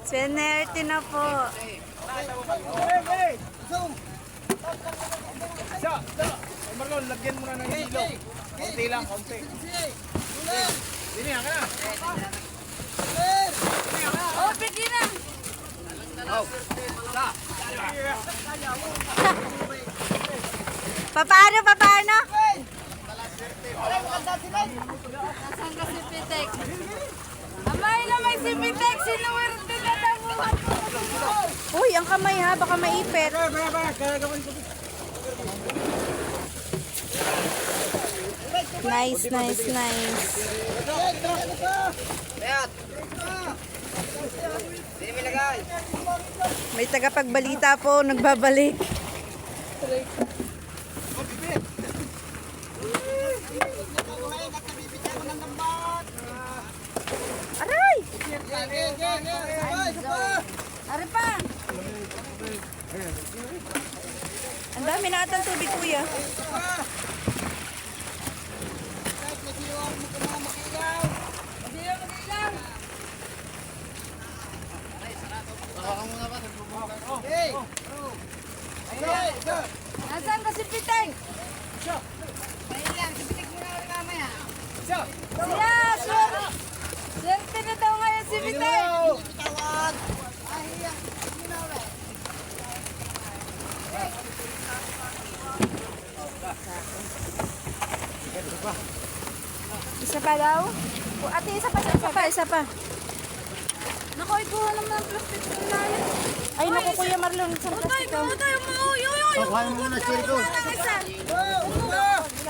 Senerte na po. Marlon, lagyan mo na ng hilo. Konti lang, konti. Dini, ka na. Oh, pwede na. Paano? Nasaan ka si Pitek? Amay na may si Pitek, sinuwerte na nabuhat mo. Uy, ang kamay ha, baka maipit. Nice. May tagapagbalita po, nagbabalik. Aray! Aray pa! Ang dami na atang tubig, kuya. Nasaan ka si Piteng? Swerte na daw ngayon si Piteng. Isa pa daw? Ate, isa pa. Naku, ikuha naman ang plastic ng lalim. Ay, naku, Kuya Marlon, isang plastic daw. Pakain mo na siya ito.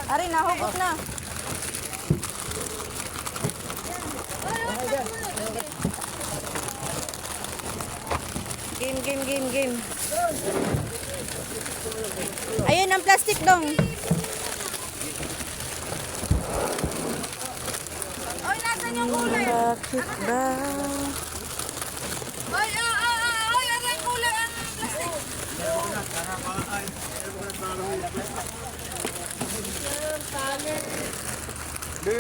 Ari, nahugot na. Game. Ayun, ang plastic dong. Oy, nasan yung kulay? Bakit ba? Oy, aray kulay ang plastic. Be,